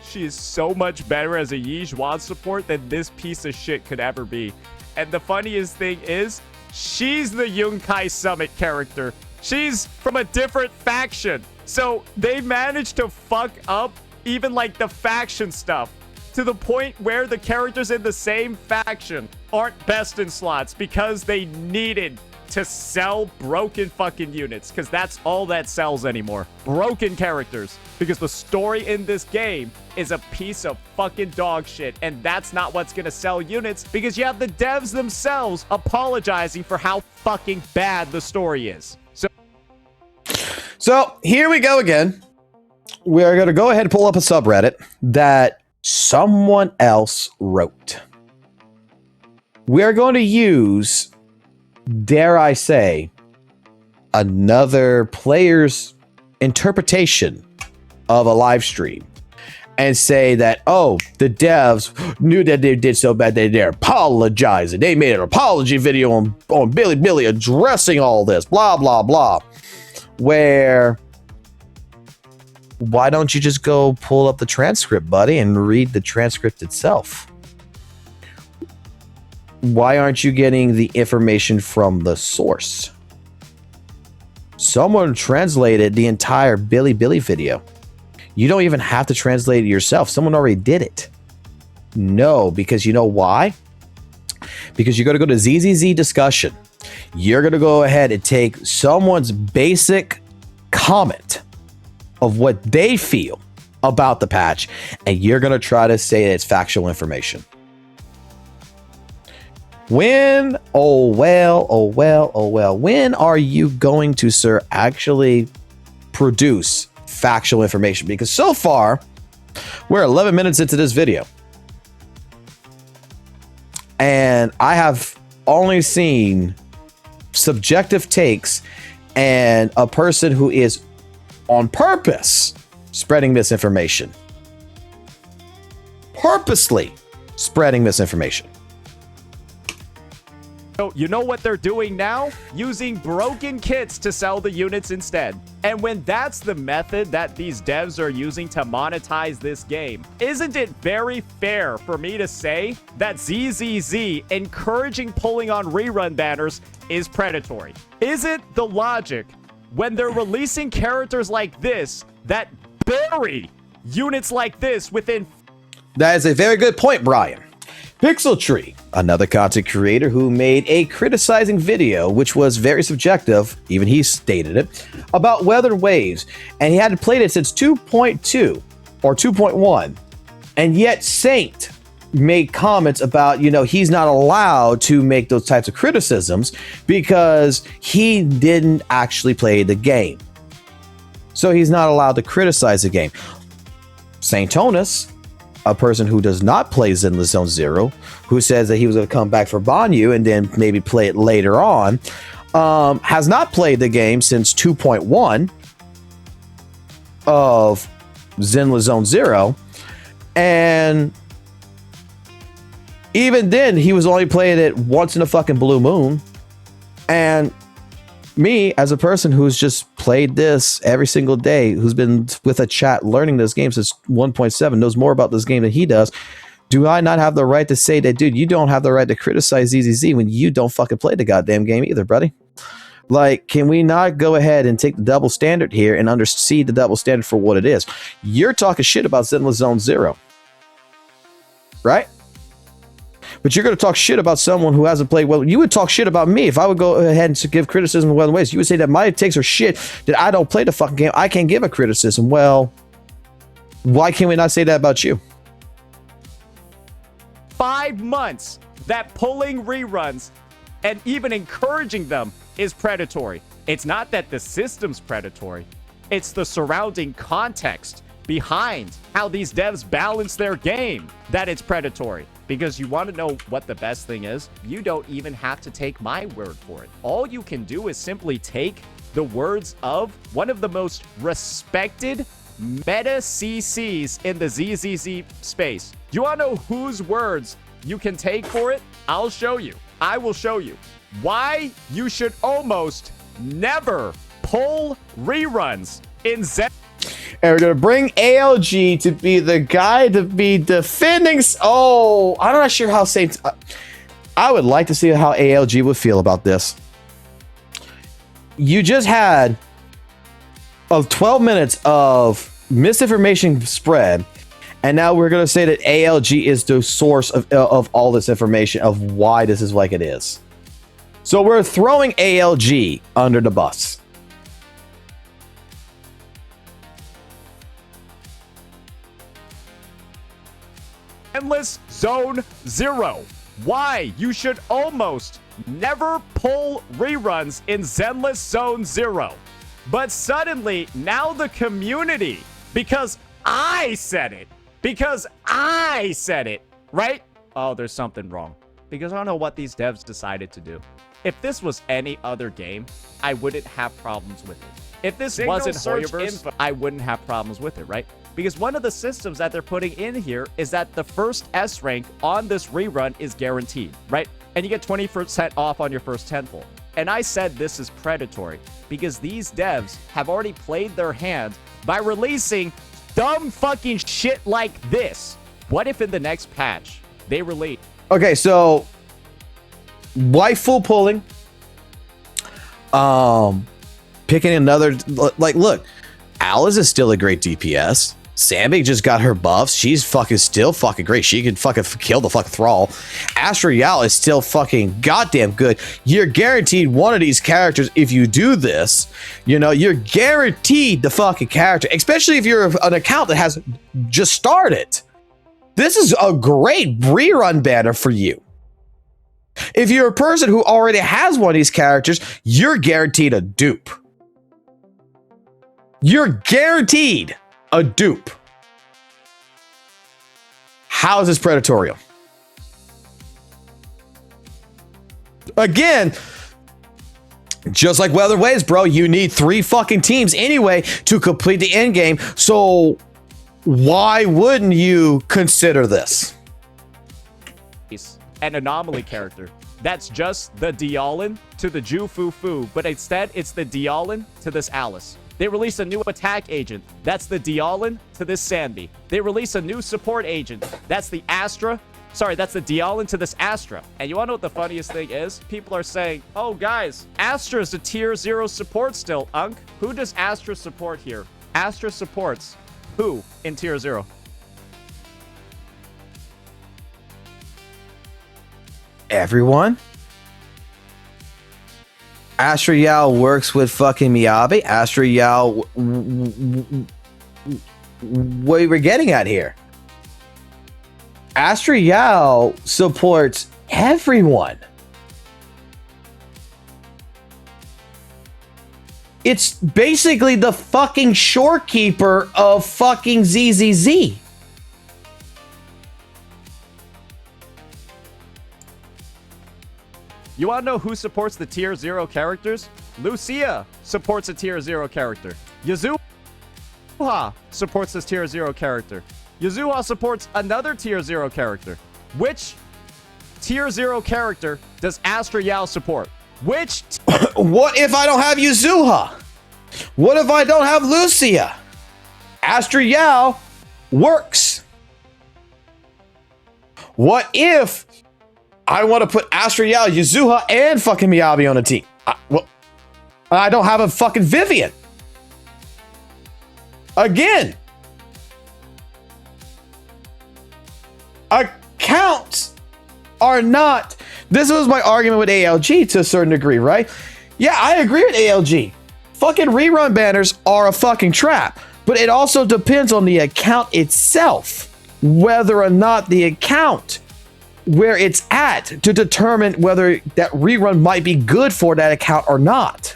Speaker 3: she is so much better as a Yijuan support than this piece of shit could ever be. And the funniest thing is, she's the Honkai Summit character. She's from a different faction. So they managed to fuck up even like the faction stuff to the point where the characters in the same faction aren't best in slots because they needed to sell broken fucking units, because that's all that sells anymore. Broken characters. Because the story in this game is a piece of fucking dog shit, and that's not what's gonna sell units, because you have the devs themselves apologizing for how fucking bad the story is.
Speaker 1: So here we go again. We're going to go ahead and pull up a subreddit that someone else wrote. We're going to use, dare I say, another player's interpretation of a live stream and say that, oh, the devs knew that they did so bad they're apologizing. They made an apology video on Billy addressing all this, blah, blah, blah. Where, why don't you just go pull up the transcript, buddy, and read the transcript itself? Why aren't you getting the information from the source? Someone translated the entire Billy video. You don't even have to translate it yourself. Someone already did it. No, because you know why? Because you're going to go to ZZZ discussion. You're going to go ahead and take someone's basic comment of what they feel about the patch, and you're going to try to say that it's factual information. When, when are you going to, sir, actually produce factual information? Because so far, we're 11 minutes into this video, and I have only seen subjective takes and a person who is on purpose spreading misinformation. Purposely spreading misinformation.
Speaker 3: So you know what they're doing now? Using broken kits to sell the units instead. And when that's the method that these devs are using to monetize this game, isn't it very fair for me to say that ZZZ encouraging pulling on rerun banners is predatory? Is it the logic when they're releasing characters like this that bury units like this within...
Speaker 1: That is a very good point, Brian. Pixel Tree, another content creator who made a criticizing video, which was very subjective, even he stated it, about weather waves, and he hadn't played it since 2.2 or 2.1, and yet Saint made comments about, you know, he's not allowed to make those types of criticisms because he didn't actually play the game. So he's not allowed to criticize the game. Saint Tonus, a person who does not play Zenless Zone Zero, who says that he was going to come back for Banyu and then maybe play it later on, has not played the game since 2.1 of Zenless Zone Zero. And even then, he was only playing it once in a fucking blue moon. And me, as a person who's just played this every single day, who's been with a chat learning this game since 1.7, knows more about this game than he does, do I not have the right to say that, dude, you don't have the right to criticize ZZZ when you don't fucking play the goddamn game either, buddy? Like, can we not go ahead and take the double standard here and see the double standard for what it is? You're talking shit about Zenless Zone Zero, right? But you're going to talk shit about someone who hasn't played well. You would talk shit about me if I would go ahead and give criticism of other ways. You would say that my takes are shit, that I don't play the fucking game. I can't give a criticism. Well, why can't we not say that about you?
Speaker 3: 5 months that pulling reruns and even encouraging them is predatory. It's not that the system's predatory. It's the surrounding context behind how these devs balance their game that it's predatory. Because you want to know what the best thing is? You don't even have to take my word for it. All you can do is simply take the words of one of the most respected meta CCs in the ZZZ space. You want to know whose words you can take for it? I'll show you. I will show you why you should almost never pull reruns in Zen.
Speaker 1: And we're going to bring ALG to be the guy to be defending. Oh, I'm not sure how Saints. I would like to see how ALG would feel about this. You just had of 12 minutes of misinformation spread, and now we're going to say that ALG is the source of all this information of why this is like it is. So we're throwing ALG under the bus.
Speaker 3: Zenless Zone Zero. Why you should almost never pull reruns in Zenless Zone Zero. But suddenly, now the community, because I said it, right? Oh, there's something wrong. Because I don't know what these devs decided to do. If this was any other game, I wouldn't have problems with it. If this wasn't Hoyoverse, I wouldn't have problems with it, right? Because one of the systems that they're putting in here is that the first S rank on this rerun is guaranteed, right? And you get 20% off on your first tenfold. And I said this is predatory because these devs have already played their hand by releasing dumb fucking shit like this. What if in the next patch they release?
Speaker 1: Okay, so Waifu pulling, picking another, like, look, Alice is still a great DPS. Sammy just got her buffs. She's still fucking great. She can fucking kill the fucking Thrall. Astra Yal is still fucking goddamn good. You're guaranteed one of these characters if you do this. You know, you're guaranteed the fucking character, especially if you're an account that has just started. This is a great rerun banner for you. If you're a person who already has one of these characters, you're guaranteed a dupe. You're guaranteed a dupe. How is this predatorial? Again, just like Weather Waves, bro, you need 3 fucking teams anyway to complete the end game. So why wouldn't you consider this?
Speaker 3: An anomaly character. That's just the Dialin to the Ju Fu Fu, but instead it's the Dialin to this Alice. They release a new attack agent. That's the Dialin to this Sandy. They release a new support agent. That's the Astra. Sorry, that's the Dialin to this Astra. And you want to know what the funniest thing is? People are saying, oh, guys, Astra is a tier 0 support still, Unk. Who does Astra support here? Astra supports who in tier 0?
Speaker 1: Everyone. Astra Yao works with fucking Miyabi. Astra Yao, what are we getting at here? Astra Yao supports everyone. It's basically the fucking shorekeeper of fucking ZZZ.
Speaker 3: You want to know who supports the tier 0 characters? Lucia supports a tier 0 character. Yasuha supports this tier 0 character. Yasuha supports another tier 0 character. Which tier 0 character does Astra Yao support? Which?
Speaker 1: What if I don't have Yasuha? What if I don't have Lucia? Astra Yao works. What if I want to put Astra Yao, Yasuha, and fucking Miyabi on a team? I don't have a fucking Vivian. Again. Accounts are not... This was my argument with ALG to a certain degree, right? Yeah, I agree with ALG. Fucking rerun banners are a fucking trap. But it also depends on the account itself. Whether or not the account... where it's at to determine whether that rerun might be good for that account or not.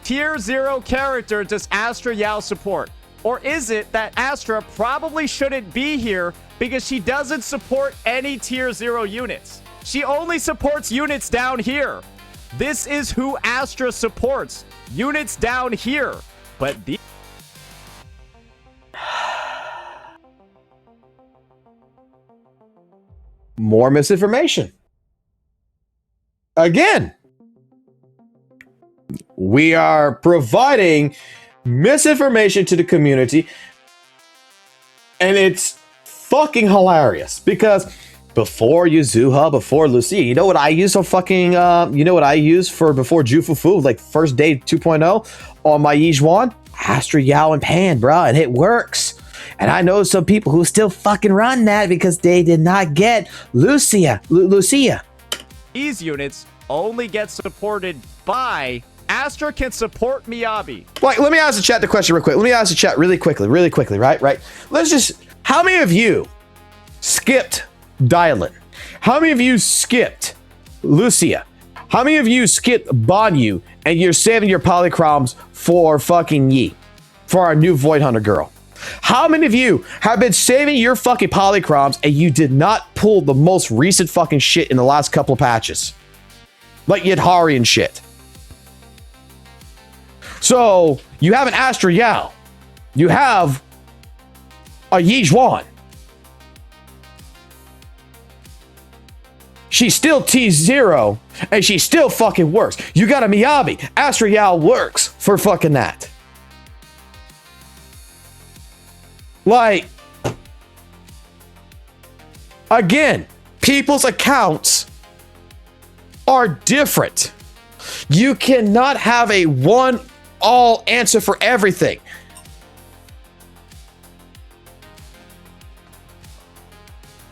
Speaker 3: Tier 0 character does Astra Yao support? Or is it that Astra probably shouldn't be here because she doesn't support any tier 0 units? She only supports units down here. This is who Astra supports. Units down here. But the
Speaker 1: more misinformation. Again, we are providing misinformation to the community, and it's fucking hilarious because before Yuzuha, before Lucia. You know what I use for fucking, you know what I use for before Jufufu, like first day 2.0 on my Yijuan? Astra, Yao, and Pan, bro, and it works. And I know some people who still fucking run that because they did not get Lucia.
Speaker 3: These units only get supported by Astra can support Miyabi.
Speaker 1: Like, let me ask the chat the question real quick. Let me ask the chat really quickly, right? Let's just, how many of you skipped Dylan? How many of you skipped Lucia? How many of you skipped Banyu and you're saving your polychromes for fucking Yi? For our new Void Hunter girl? How many of you have been saving your fucking polychromes and you did not pull the most recent fucking shit in the last couple of patches? Like Yadhari and shit. So, you have an Astra Yao. You have a Yijuan. She's still T0, and she still fucking works. You got a Miyabi. Astra Yao works for fucking that. Like, again, people's accounts are different. You cannot have a one-all answer for everything.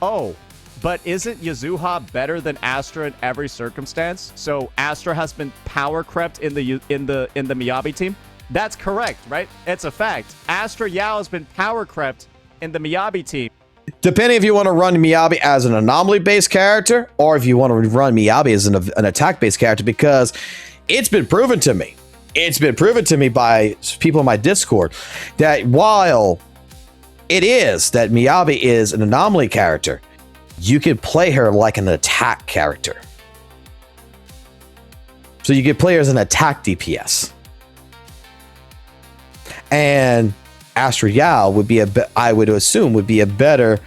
Speaker 3: Oh, but isn't Yuzuha better than Astra in every circumstance? So Astra has been power crept in the Miyabi team? That's correct, right? It's a fact. Astra Yao has been power crept in the Miyabi team.
Speaker 1: Depending if you want to run Miyabi as an anomaly-based character or if you want to run Miyabi as an attack-based character, because it's been proven to me. It's been proven to me by people in my Discord that while it is that Miyabi is an anomaly character, you can play her like an attack character. So you can play her as an attack DPS. And Astra Yao would be I would assume would be a better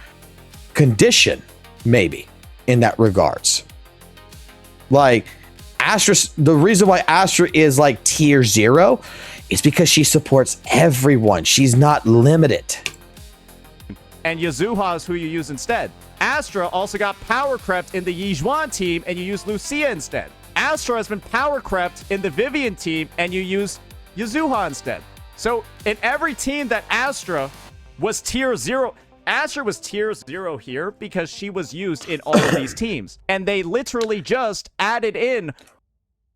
Speaker 1: condition, maybe, in that regards. Like, Astra, the reason why Astra is like tier 0 is because she supports everyone. She's not limited.
Speaker 3: And Yuzuha is who you use instead. Astra also got power crept in the Yijuan team and you use Lucia instead. Astra has been power crept in the Vivian team and you use Yuzuha instead. So in every team that Astra was tier 0, Astra was tier 0 here because she was used in all of these teams. And they literally just added in.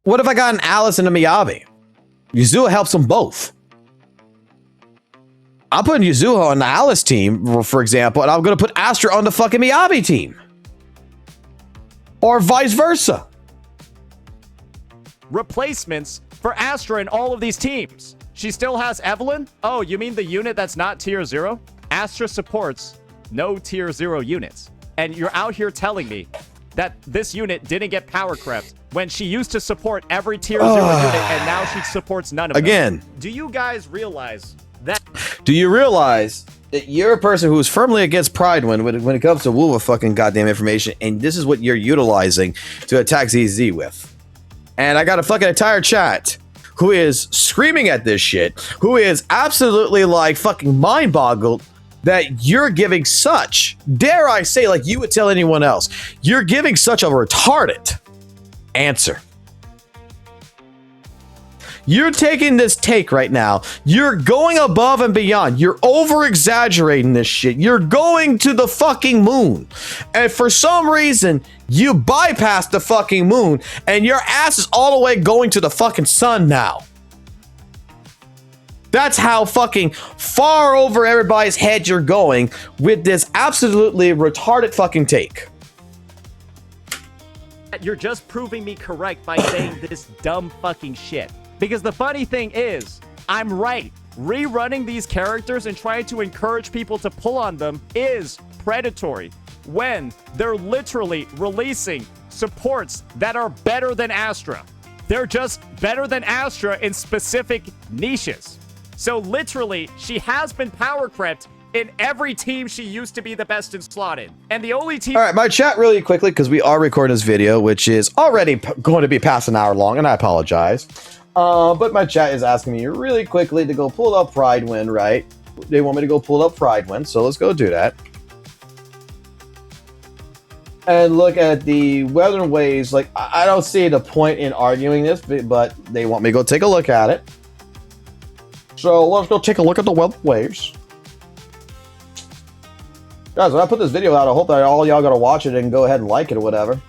Speaker 1: What if I got an Alice and a Miyabi? Yuzuha helps them both. I'm putting Yuzuha on the Alice team, for example, and I'm going to put Astra on the fucking Miyabi team. Or vice versa.
Speaker 3: Replacements for Astra in all of these teams. She still has Evelyn? Oh, you mean the unit that's not tier 0? Astra supports no tier 0 units. And you're out here telling me that this unit didn't get power crept when she used to support every tier 0 unit and now she supports none of them.
Speaker 1: Again.
Speaker 3: Do you guys realize that?
Speaker 1: Do you realize that you're a person who is firmly against Pride when it comes to Woowa fucking goddamn information, and this is what you're utilizing to attack ZZ with? And I got a fucking entire chat who is screaming at this shit, who is absolutely like fucking mind boggled that you're giving such, dare I say, like you would tell anyone else, you're giving such a retarded answer. You're taking this take right now. You're going above and beyond. You're over exaggerating this shit. You're going to the fucking moon. And for some reason, you bypassed the fucking moon and your ass is all the way going to the fucking sun now. That's how fucking far over everybody's head you're going with this absolutely retarded fucking take.
Speaker 3: You're just proving me correct by saying this dumb fucking shit. Because the funny thing is, I'm right. Rerunning these characters and trying to encourage people to pull on them is predatory when they're literally releasing supports that are better than Astra. They're just better than Astra in specific niches. So literally, she has been power crept in every team she used to be the best in slot in. And the only team...
Speaker 1: All right, my chat really quickly, because we are recording this video, which is already going to be past an hour long, and I apologize. But my chat is asking me really quickly to go pull up Pride Win, right? They want me to go pull up Pride Win, so let's go do that. and look at the weather and waves, like I don't see the point in arguing this, but they want me to go take a look at it. So let's go take a look at the weather waves. Guys, when I put this video out, I hope that all y'all gonna watch it and go ahead and like it or whatever.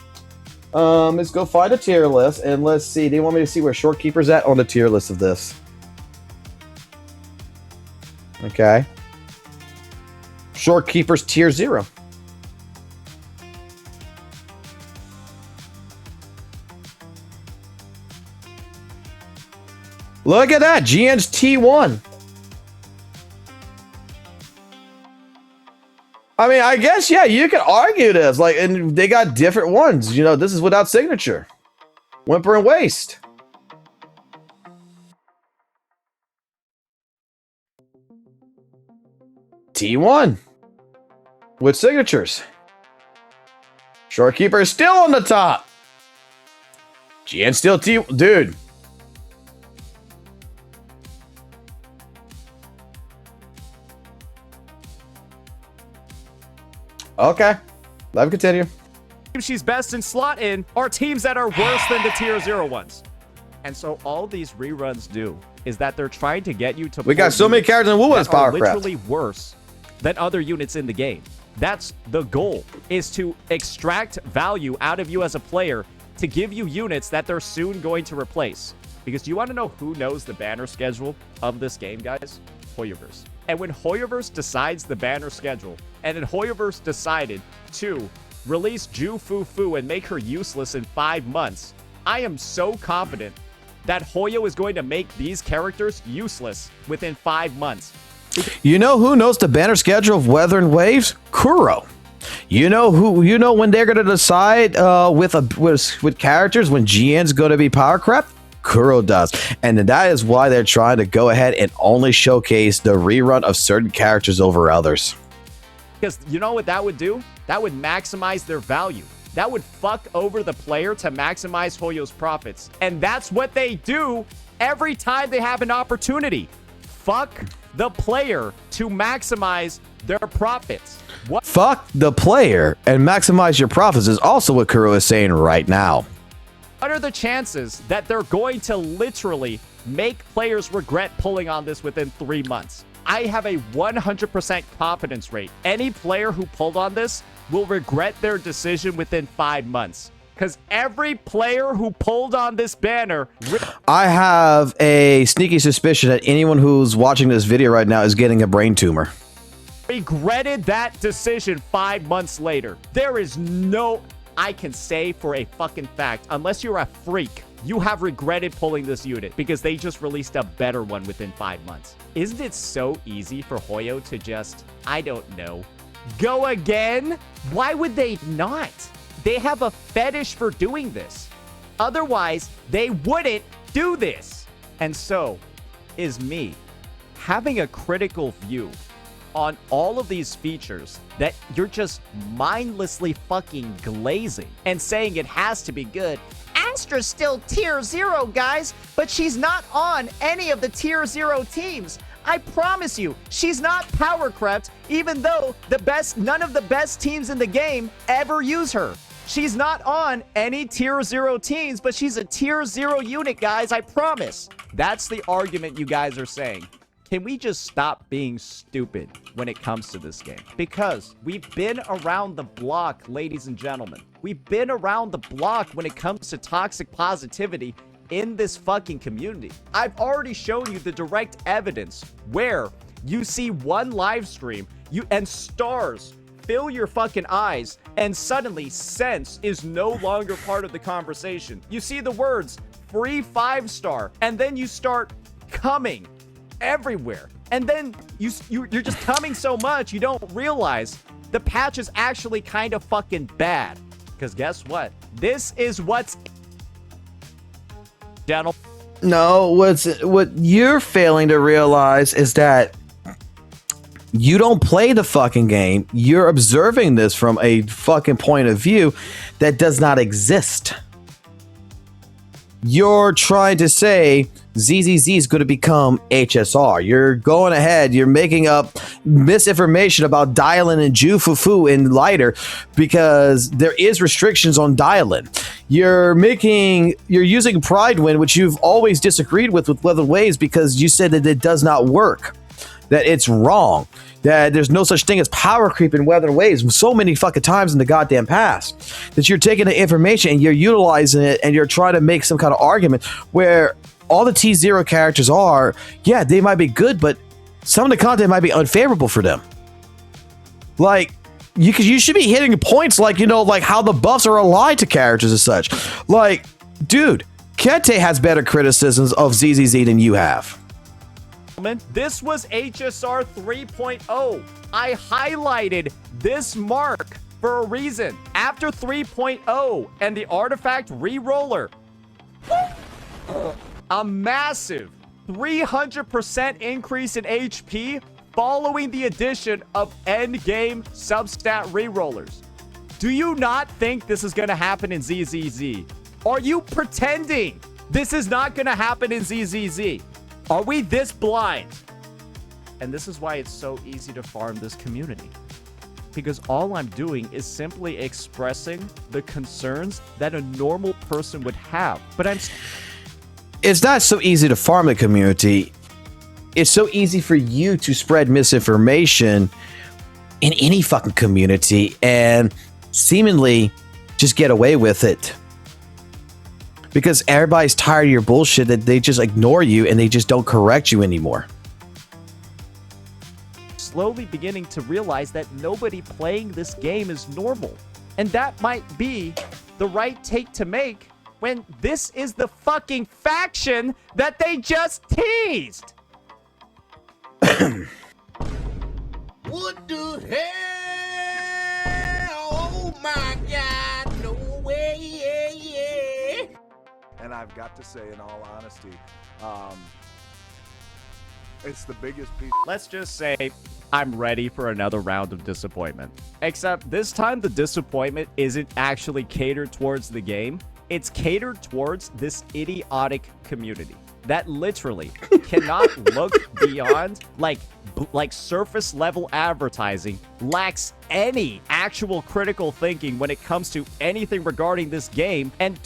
Speaker 1: Let's go find a tier list and let's see. They want me to see where Shorekeeper's at on the tier list of this. Okay. Shorekeeper's tier 0. Look at that, GN's T1. I mean, I guess, yeah, you could argue this. Like, and they got different ones. You know, this is without signature. Whimper and Waste. T1. With signatures. Shorekeeper is still on the top. GN still T. Dude. Okay, let me continue.
Speaker 3: She's best in slot in are teams that are worse than the tier 0 ones. And so all these reruns do is that they're trying to get you to.
Speaker 1: We got so many characters in Wu's Powercraft.
Speaker 3: Literally worse than other units in the game. That's the goal, is to extract value out of you as a player to give you units that they're soon going to replace. Because do you want to know who knows the banner schedule of this game, guys? Hoyoverse. And when Hoyoverse decides the banner schedule, and then Hoyoverse decided to release Ju Fu Fu and make her useless in 5 months, I am so confident that Hoyo is going to make these characters useless within 5 months.
Speaker 1: You know who knows the banner schedule of Weather and Waves? Kuro. You know who? You know when they're going to decide with characters when GN's going to be Powercraft? Kuro does. And that is why they're trying to go ahead and only showcase the rerun of certain characters over others.
Speaker 3: Because you know what that would do? That would maximize their value. That would fuck over the player to maximize Hoyo's profits. And that's what they do every time they have an opportunity. Fuck the player to maximize their profits. What?
Speaker 1: Fuck the player and maximize your profits is also what Kuro is saying right now.
Speaker 3: What are the chances that they're going to literally make players regret pulling on this within 3 months? I have a 100% confidence rate. Any player who pulled on this will regret their decision within 5 months. Because every player who pulled on this banner...
Speaker 1: I have a sneaky suspicion that anyone who's watching this video right now is getting a brain tumor.
Speaker 3: regretted that decision 5 months later. There is no... I can say for a fucking fact, unless you're a freak, you have regretted pulling this unit because they just released a better one within 5 months. Isn't it so easy for Hoyo to just, I don't know, go again? Why would they not? They have a fetish for doing this. Otherwise, they wouldn't do this. And so is me having a critical view on all of these features that you're just mindlessly fucking glazing and saying it has to be good. Astra's still tier 0, guys, but she's not on any of the tier 0 teams. I promise you, she's not power crept, even though none of the best teams in the game ever use her. She's not on any tier 0 teams, but she's a tier 0 unit, guys, I promise. That's the argument you guys are saying. Can we just stop being stupid when it comes to this game? Because we've been around the block, ladies and gentlemen. We've been around the block when it comes to toxic positivity in this fucking community. I've already shown you the direct evidence where you see one live stream and stars fill your fucking eyes, and suddenly sense is no longer part of the conversation. You see the words free 5-star, and then you start coming everywhere, and then you're just coming so much you don't realize the patch is actually kind of fucking bad. Because guess what? This is what's gentle.
Speaker 1: No, what you're failing to realize is that you don't play the fucking game. You're observing this from a fucking point of view that does not exist. You're trying to say ZZZ is going to become HSR. You're going ahead. You're making up misinformation about dial-in and Jufufu in lighter because there is restrictions on dial-in. You're using Pride Wind, which you've always disagreed with Weathered Waves because you said that it does not work, that it's wrong, that there's no such thing as power creep in Weathered Waves so many fucking times in the goddamn past that you're taking the information and you're utilizing it and you're trying to make some kind of argument where all the T0 characters are, yeah, they might be good, but some of the content might be unfavorable for them. Like, you should be hitting points like, you know, like how the buffs are allied to characters and such. Like, dude, Kente has better criticisms of ZZZ than you have.
Speaker 3: This was HSR 3.0. I highlighted this mark for a reason. After 3.0 and the artifact reroller, a massive 300% increase in HP following the addition of endgame substat rerollers. Do you not think this is going to happen in ZZZ? Are you pretending this is not going to happen in ZZZ? Are we this blind? And this is why it's so easy to farm this community. Because all I'm doing is simply expressing the concerns that a normal person would have. But
Speaker 1: it's not so easy to farm the community. It's so easy for you to spread misinformation in any fucking community and seemingly just get away with it. Because everybody's tired of your bullshit that they just ignore you and they just don't correct you anymore.
Speaker 3: Slowly beginning to realize that nobody playing this game is normal. And that might be the right take to make when this is the fucking faction that they just teased.
Speaker 5: What the hell? Oh my God, no way, yeah.
Speaker 6: And I've got to say, in all honesty, it's the biggest piece.
Speaker 3: Let's just say I'm ready for another round of disappointment. Except this time the disappointment isn't actually catered towards the game. It's catered towards this idiotic community that literally cannot look beyond like surface level advertising, lacks any actual critical thinking when it comes to anything regarding this game, and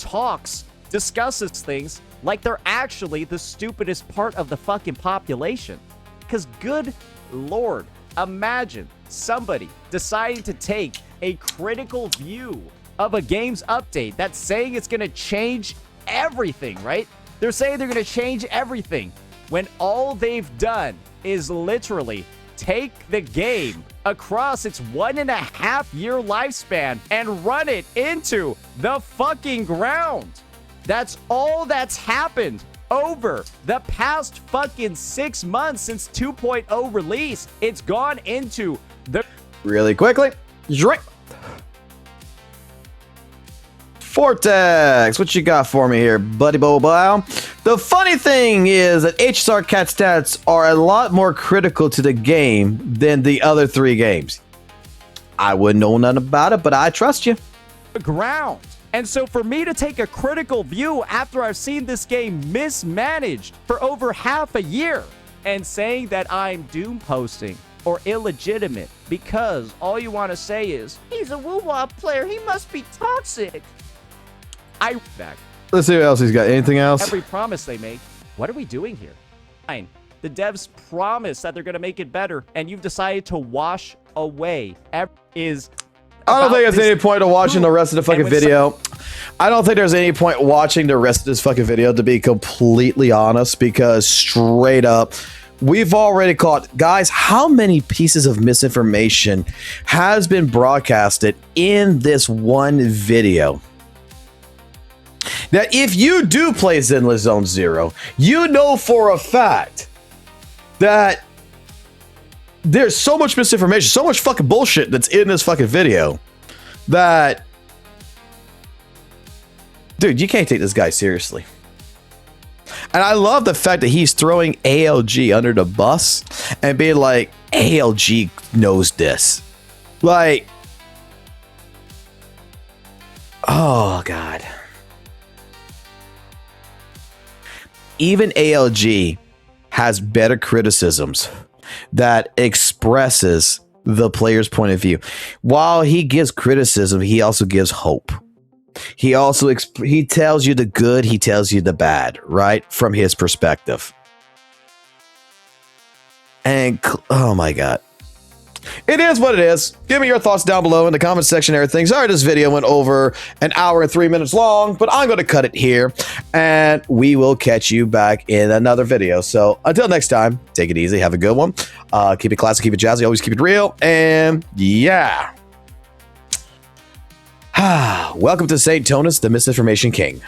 Speaker 3: discusses things like they're actually the stupidest part of the fucking population. Because good lord, imagine somebody deciding to take a critical view of a game's update that's saying it's going to change everything, right? They're saying they're going to change everything when all they've done is literally take the game across its 1.5-year lifespan and run it into the fucking ground. That's all that's happened over the past fucking 6 months since 2.0 release. It's gone into the...
Speaker 1: Really quickly. Drink. Vortex, what you got for me here, buddy bow? The funny thing is that HSR cat stats are a lot more critical to the game than the other 3 games. I wouldn't know nothing about it, but I trust you.
Speaker 3: Ground. And so for me to take a critical view after I've seen this game mismanaged for over half a year and saying that I'm doom posting or illegitimate because all you want to say is, he's a woo-wop player, he must be toxic. Back.
Speaker 1: Let's see what else he's got. Anything else?
Speaker 3: Every promise they make. What are we doing here? Fine. The devs promise that they're going to make it better, and you've decided to wash away. I don't think there's any point of watching the rest of the fucking video.
Speaker 1: I don't think there's any point watching the rest of this fucking video, to be completely honest, because straight up, we've already caught, guys, how many pieces of misinformation has been broadcasted in this one video? That if you do play Zenless Zone Zero, you know for a fact that there's so much misinformation, so much fucking bullshit that's in this fucking video that, dude, you can't take this guy seriously. And I love the fact that he's throwing ALG under the bus and being like, ALG knows this. Like, oh God. Even ALG has better criticisms that expresses the player's point of view. While he gives criticism, he also gives hope. He also he tells you the good, he tells you the bad, right? From his perspective. And oh my god. It is what it is. Give me your thoughts down below in the comment section and everything. Sorry this video went over an hour and 3 minutes long, but I'm going to cut it here. And we will catch you back in another video. So until next time, take it easy. Have a good one. Keep it classy, keep it jazzy, always keep it real. And yeah. Welcome to St. Tonus, the Misinformation King.